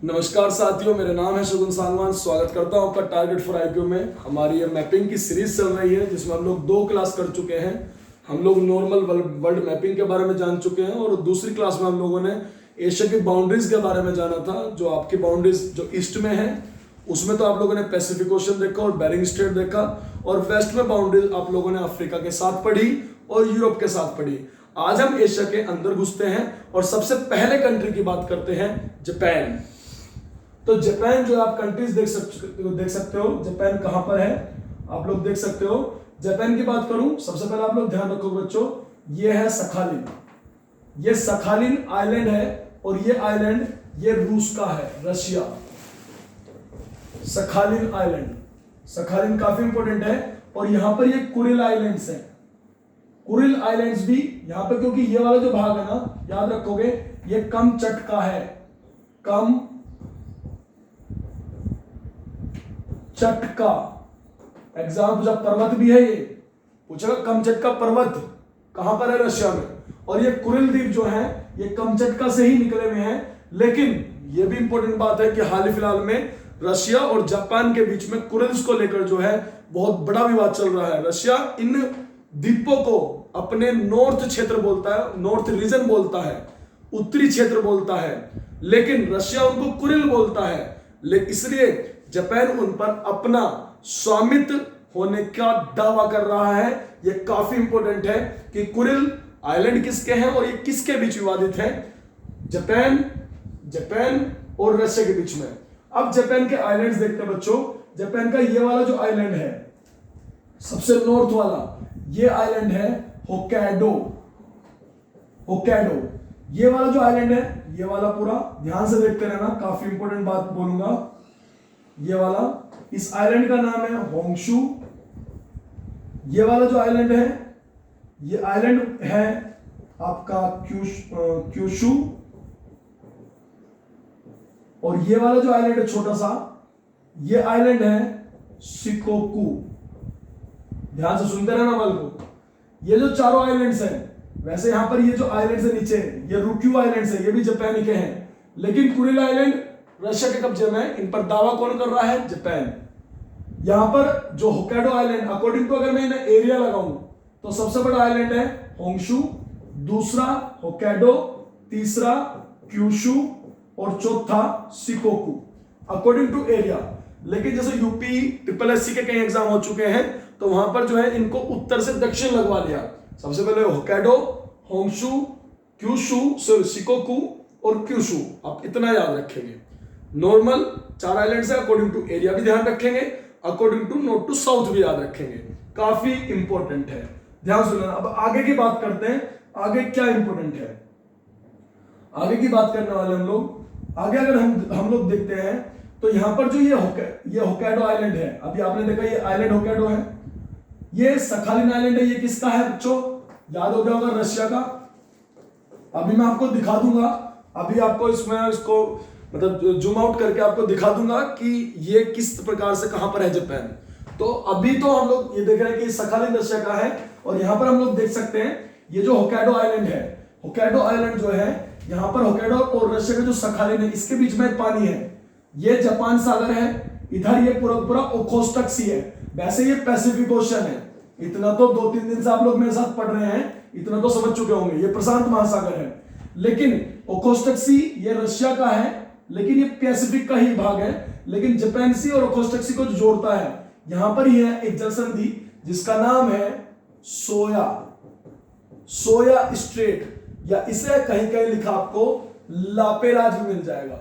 नमस्कार साथियों, मेरा नाम है शगुन सांगवान। स्वागत करता हूं आपका टारगेट फॉर आईक्यू में। हमारी ये मैपिंग की सीरीज चल रही है जिसमें हम लोग 2 क्लास कर चुके हैं। हम लोग नॉर्मल वर्ल्ड मैपिंग के बारे में जान चुके हैं और दूसरी क्लास में हम लोगों ने एशिया की बाउंड्रीज के बारे में जाना था। जो आपकी बाउंड्रीज जो ईस्ट में है उसमें तो आप लोगों ने पैसिफिक ओशन देखा और बेरिंग स्ट्रेट देखा, और वेस्ट में बाउंड्रीज आप लोगों ने अफ्रीका के साथ पढ़ी और यूरोप के साथ पढ़ी। आज हम एशिया के अंदर घुसते हैं और सबसे पहले कंट्री की बात करते हैं, जापान। तो जापान जो आप कंट्रीज देख सकते हो, जापान कहां पर है आप लोग देख सकते हो। जापान की बात करूं, सबसे पहले आप लोग ध्यान रखो बच्चों, ये है सखालिन। ये सखालिन आइलैंड है और ये आइलैंड ये रूस का है, रशिया। सखालिन आइलैंड, सखालिन काफी इंपॉर्टेंट है। और यहां पर ये कुरिल आइलैंड्स हैं। कुरिल आइलैंड्स भी यहां पर, क्योंकि ये वाला जो भाग है ना, याद रखोगे, ये कमचटका है। कम चटका एग्जाम पूछा, पर्वत भी है ये, पूछेगा कमचटका पर्वत कहां पर है, रशिया में। और ये कुरिल द्वीप जो है ये कमचटका से ही निकले हुए हैं। लेकिन ये भी इंपॉर्टेंट बात है कि हाल ही फिलहाल में रशिया और जापान के बीच में कुरिल्स को लेकर जो है बहुत बड़ा विवाद चल रहा है। रशिया इन द्वीपों को अपने नॉर्थ क्षेत्र बोलता है, नॉर्थ रीजन बोलता है, उत्तरी क्षेत्र बोलता है, लेकिन रशिया उनको कुरिल बोलता है। इसलिए जापान उन पर अपना स्वामित्व होने का दावा कर रहा है। यह काफी इंपॉर्टेंट है कि कुरिल आइलैंड किसके हैं और ये किसके बीच विवादित है, जापान और रशिया के बीच में। अब जापान के आइलैंड्स देखते हैं बच्चों। जापान का ये वाला जो आइलैंड है, सबसे नॉर्थ वाला, ये आइलैंड है होक्काइडो। होक्काइडो ये वाला जो आइलैंड है, ये वाला पूरा ध्यान से देखते रहना, काफी इंपॉर्टेंट बात बोलूंगा। ये वाला, इस आइलैंड का नाम है होंशु। ये वाला जो आइलैंड है, ये आइलैंड है आपका क्यूशु। और ये वाला जो आइलैंड है छोटा सा, ये आइलैंड है शिकोकू। ध्यान से सुनते रहना वाल को। ये जो चारों आइलैंड्स हैं, वैसे यहां पर ये जो आइलैंड्स है नीचे, ये रुक्यू आइलैंड्स है, ये भी जापान के हैं। लेकिन कुरिल आइलैंड रशिया के कब्जे में, इन पर दावा कौन कर रहा है, जापान। यहां पर जो होक्काइडो आइलैंड, अकॉर्डिंग टू अगर मैं इन्हें एरिया लगाऊं तो सबसे बड़ा आइलैंड है होंशु, दूसरा होक्काइडो, तीसरा क्यूशु और चौथा शिकोकू, अकॉर्डिंग टू एरिया। लेकिन जैसे यूपी SSC के कई एग्जाम हो चुके हैं तो वहां पर जो है इनको उत्तर से दक्षिण लगवा दिया। सबसे पहले होक्काइडो, होंशु, क्यूशु, शिकोकू और क्यूशु। आप इतना याद रखेंगे। नॉर्मल 4 आइलैंड्स है, अकॉर्डिंग टू एरिया भी ध्यान रखेंगे, according to north to south भी याद रखेंगे। काफी इंपॉर्टेंट है, ध्यान सुनना। अब आगे की बात करते हैं, आगे क्या इंपॉर्टेंट है, आगे की बात करने वाले हम लोग। आगे अगर हम लोग देखते हैं तो यहां पर जो ये होक्काइडो आइलैंड है, अभी आपने देखा ये आइलैंड होक्काइडो है, ये सखालिन आइलैंड है। ये किसका है बच्चों, याद हो गया होगा, रशिया का। अभी मैं आपको दिखा दूंगा, अभी आपको इसको मतलब जूम आउट करके आपको दिखा दूंगा कि ये किस प्रकार से कहां पर है जापान। तो अभी तो हम लोग ये देख रहे हैं कि सखालिन रशिया का है, और यहां पर हम लोग देख सकते हैं ये जो होक्काइडो आइलैंड है, होक्काइडो आइलैंड जो है, यहां पर होक्काइडो और रशिया का जो सखालिन है, इसके बीच में पानी है। ये जापान सागर है, इधर ये पूरा ओखोत्स्क सी है। वैसे ये पैसिफिक ओशन है, इतना तो 2-3 दिन से आप लोग मेरे साथ पढ़ रहे हैं, इतना तो समझ चुके होंगे, ये प्रशांत महासागर है। लेकिन ओखोत्स्क सी ये रशिया का है, लेकिन ये पैसिफिक का ही भाग है। लेकिन जापान सी और ओखोत्स्क सी को जो जोड़ता है, यहां पर ही है एक जल संधि जिसका नाम है सोया स्ट्रेट, या इसे कहीं कहीं लिखा आपको लापेराज भी मिल जाएगा,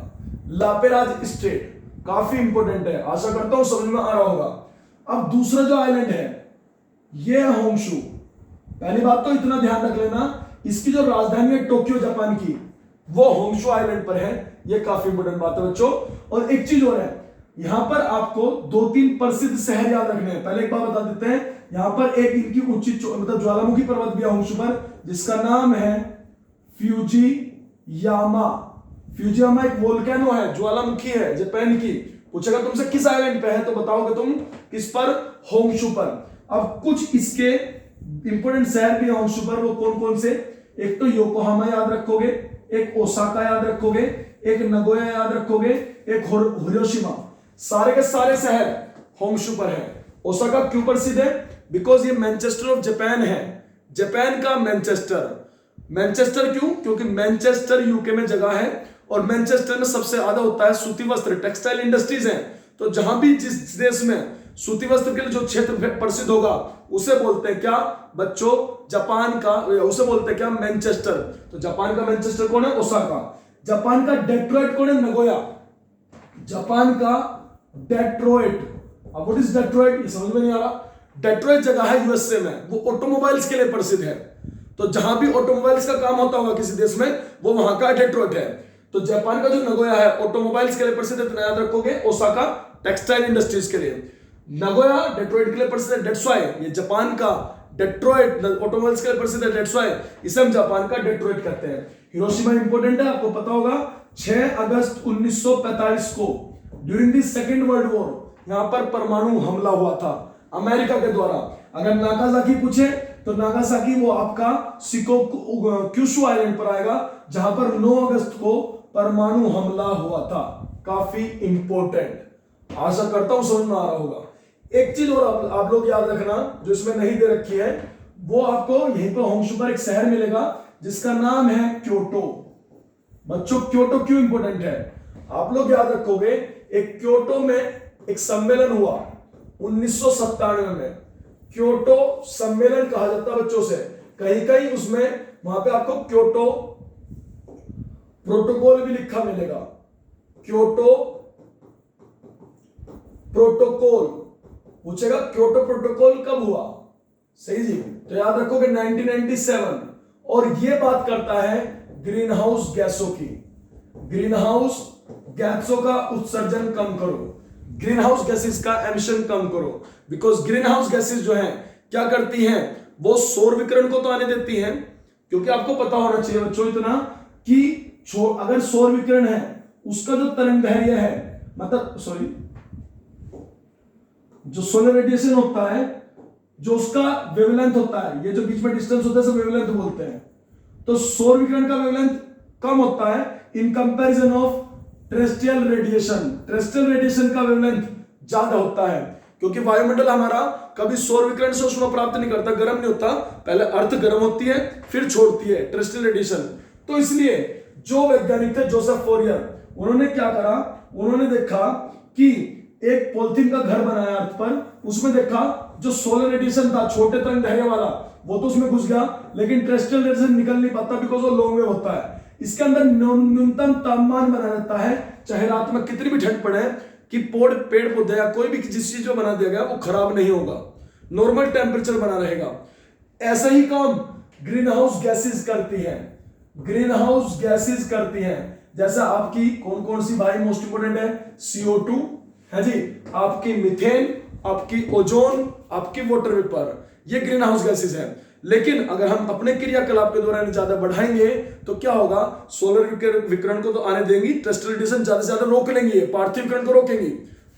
लापेराज स्ट्रेट। काफी इंपॉर्टेंट है, आशा करता हूं समझ में आ रहा होगा। अब दूसरा जो आइलैंड है ये है होंशु। पहली बात तो इतना ध्यान रख लेना, इसकी जो राजधानी है टोक्यो जापान की, वो होंशु आइलैंड पर है। ये काफी इंपॉर्टेंट बात है बच्चों। और एक चीज और है, यहां पर आपको 2-3 प्रसिद्ध शहर याद रखने हैं। पहले एक बात बता देते हैं, यहां पर एक इनकी ऊंची मतलब ज्वालामुखी पर्वत भी है होंशु पर, जिसका नाम है फ्यूजियामा। फ्यूजियामा एक वोल्केनो है, ज्वालामुखी है जापान की। पूछेगा तुमसे किस आइलैंड पे है, तो बताओगे तुम किस पर, होंशु पर। अब कुछ इसके इंपॉर्टेंट शहर भी होंशु पर, वो कौन कौन से, एक तो योकोहामा याद रखोगे, एक ओसाका याद रखोगे, एक नगोया याद रखोगे, एक हिरोशिमा। सारे के सारे शहर होंशु पर है। ओसाका क्यों प्रसिद्ध है? बिकॉज ये मैनचेस्टर ऑफ जापान है, जापान का मैनचेस्टर। मैनचेस्टर क्यों? क्योंकि मैनचेस्टर यूके में जगह है और मैनचेस्टर में सबसे ज्यादा होता है सूती वस्त्र, टेक्सटाइल इंडस्ट्रीज हैं। तो जहां भी जिस देश में सूती वस्त्र के लिए जो क्षेत्र प्रसिद्ध होगा उसे बोलते हैं क्या बच्चों? जापान का, उसे बोलते हैं क्या? मैनचेस्टर। तो जापान का मैनचेस्टर कौन है? ओसाका। जापान का डेट्रॉइट कौन है? नगोया। जापान का डेट्रॉइट। अब व्हाट इज डेट्रॉइट? ये समझ में नहीं आ रहा। डेट्रॉइट जगह है यूएसए में, वो ऑटोमोबाइल्स के लिए प्रसिद्ध है। तो जहां भी ऑटोमोबाइल्स का काम होता होगा किसी देश में, वो वहां का डेट्रॉइट है। तो जापान का जो नगोया है ऑटोमोबाइल्स के लिए प्रसिद्ध है, तो याद रखोगे ओसाका टेक्सटाइल इंडस्ट्रीज के लिए, नगोया डेट्रॉइट के लिए प्रसिद्ध है। डेट्स व्हाई ये जापान का डेट्रॉइट ऑटोमोबाइल्स के लिए प्रसिद्ध है। डेट्स व्हाई इसे हम जापान का डेट्रॉइट कहते हैं। हिरोशिमा इंपॉर्टेंट है, आपको पता होगा 6 अगस्त 1945 को during the second world war यहां पर परमाणु हमला हुआ था अमेरिका के द्वारा। अगर नागासाकी पूछे तो नागासाकी वो आपका शिकोकू क्यूशु आइलैंड पर आएगा, जहां पर 9 अगस्त को परमाणु हमला हुआ था। काफी इंपॉर्टेंट, आशा करता हूं समझ में आ रहा होगा। एक चीज और आप लोग याद रखना जो इसमें नहीं दे रखी है, वो आपको यहीं पर होंशु पर एक शहर मिलेगा जिसका नाम है क्योटो। बच्चों क्योटो क्यों इंपॉर्टेंट है? आप लोग याद रखोगे एक क्योटो में एक सम्मेलन हुआ 1997 में, क्योटो सम्मेलन कहा जाता है बच्चों से। कहीं कहीं उसमें वहां पे आपको क्योटो प्रोटोकॉल भी लिखा मिलेगा। क्योटो प्रोटोकॉल पूछेगा क्योटो प्रोटोकॉल कब हुआ? सही जी, तो याद रखोगे 1997। और ये बात करता है ग्रीन हाउस गैसों की। ग्रीन हाउस गैसों का उत्सर्जन कम करो, ग्रीन हाउस गैसेस का एमिशन कम करो। बिकॉज ग्रीन हाउस गैसेस जो हैं क्या करती हैं? वो सौर विकिरण को तो आने देती हैं, क्योंकि आपको पता होना चाहिए बच्चों इतना कि अगर सौर विकिरण है उसका जो तरंगदैर्घ्य है, मतलब सॉरी जो सोलर रेडिएशन होता है, जो उसका वेवलेंथ होता है, ये जो बीच में डिस्टेंस होता है सब वेवलेंथ बोलते हैं। तो सौर विकिरण का वेवलेंथ कम होता है in comparison of terrestrial radiation. Terrestrial radiation का वेवलेंथ ज्यादा होता है, क्योंकि वायुमंडल हमारा कभी सौर विकिरण से ऊष्मा प्राप्त नहीं करता, गर्म नहीं होता। पहले अर्थ गर्म होती है फिर छोड़ती है टेरेस्ट्रियल रेडिएशन। तो इसलिए जो वैज्ञानिक थे जोसेफ फोरियर, उन्होंने क्या करा? उन्होंने देखा कि एक पॉलिथीन का घर बनाया अर्थ पर, उसमें देखा जो सोलर रेडिएशन था छोटे तरंगदैर्घ्य वाला वो तो उसमें घुस गया, लेकिन टेरेस्ट्रियल रेडिएशन निकल नहीं पाता बिकॉज वो लॉन्ग वेव होता है। इसके अंदर न्यूनतम तापमान बना रहता है, चाहे रात में कितनी भी ठंड पड़े, कि पेड़ पौधे या कोई भी जिस चीज को बना दिया गया वो खराब नहीं होगा, नॉर्मल टेम्परेचर बना रहेगा। ऐसा ही काम ग्रीन हाउस गैसेस करती है। ग्रीन हाउस गैसेस करती हैं, जैसा आपकी कौन कौन सी भाई मोस्ट इंपोर्टेंट है? CO2 है जी, आपकी मीथेन, आपकी ओजोन, आपकी वाटर वेपर, ये ग्रीन हाउस गैसेस है। लेकिन अगर हम अपने क्रियाकलाप के दौरान ज्यादा बढ़ाएंगे तो क्या होगा? सोलर विकिरण को तो आने देंगी, टेरेस्ट्रियल रेडिएशन ज्यादा से ज्यादा रोक लेंगी, पार्थिव विकिरण को रोकेंगी,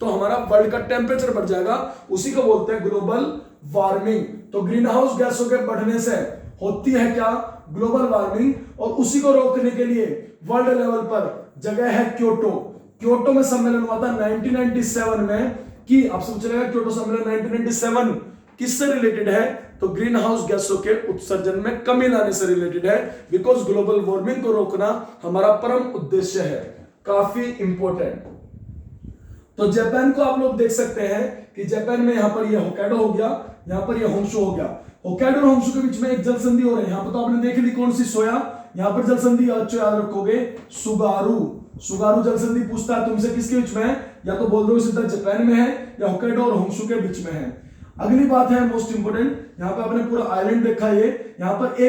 तो हमारा वर्ल्ड का टेम्परेचर बढ़ जाएगा। उसी को बोलते हैं ग्लोबल वार्मिंग। तो ग्रीन हाउस गैसों के बढ़ने से होती है क्या? Global warming. और उसी को रोकने के लिए वर्ल्ड लेवल पर जगह है क्योटो। क्योटो में सम्मेलन हुआ था 1997 में, कि आपसे पूछ रहे क्योटो सम्मेलन 1997 किससे रिलेटेड है? तो ग्रीन हाउस गैसों के उत्सर्जन में कमी लाने से रिलेटेड है, बिकॉज ग्लोबल वार्मिंग को रोकना हमारा परम उद्देश्य है। काफी इंपॉर्टेंट। तो जापान को आप लोग देख सकते हैं कि जापान में यहां पर यह होक्काइडो हो गया, यहां पर यह होंशु हो गया। होक्काइडो और होंशु के बीच में एक जल संधि हो रही है। यहां पर तो आपने देख ली कौन सी सोया, यहां पर जल संधि याद रखोगे सुगारू। सुगारू जल संधि पूछता है तुमसे किसके बीच में है? या तो बोल दो सीधा जापान में है या होक्काइडो और होंशु के बीच में है। अगली बात है मोस्ट इंपोर्टेंट, यहाँ पे आपने पूरा आइलैंड देखा ये, यहाँ पर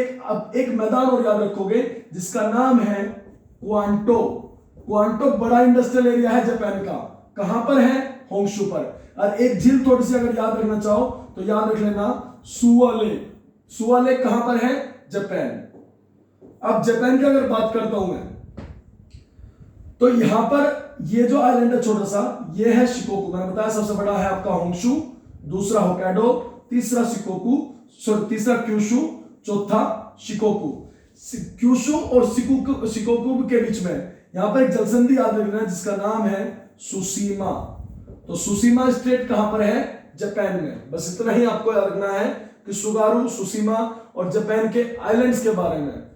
एक मैदान और याद रखोगे जिसका नाम है क्वांटो। क्वांटो बड़ा इंडस्ट्रियल एरिया है जापान का, कहां पर है? होंशु पर। और एक झील थोड़ी सी अगर याद रखना चाहो तो याद रख लेना सुआ लेक। सुआ लेक कहां पर है? जापान। अब जापान की अगर बात करता हूं मैं, तो यहां पर ये जो आइलैंड है छोटा सा, ये है शिकोकू। मैंने बताया सबसे बड़ा है आपका होंशु, दूसरा होक्काइडो, तीसरा शिकोकू, तीसरा क्यूशु, चौथा शिकोकू। क्यूशु और शिकोकू के बीच में यहां पर एक जलसंधि याद रखना है जिसका नाम है सुसीमा। तो सुसीमा स्टेट कहां पर है? जापान में। बस इतना ही आपको याद रखना है कि सुगारू, सुसीमा और जापान के आइलैंड्स के बारे में।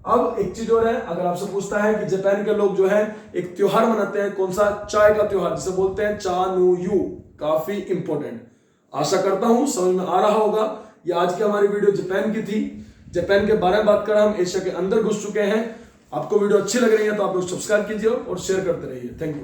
अब एक चीज और है, अगर आपसे पूछता है कि जापान के लोग जो है एक त्योहार मनाते हैं, कौन सा? चाय का त्योहार, जिसे बोलते हैं चा नु यू। काफी इंपॉर्टेंट। आशा करता हूं समझ में आ रहा होगा। ये आज की हमारी वीडियो जापान की थी। जापान के बारे में बात करा, हम एशिया के अंदर घुस चुके हैं। आपको वीडियो अच्छी लग रही है तो आप लोग सब्सक्राइब कीजिए और शेयर करते रहिए। Thank you.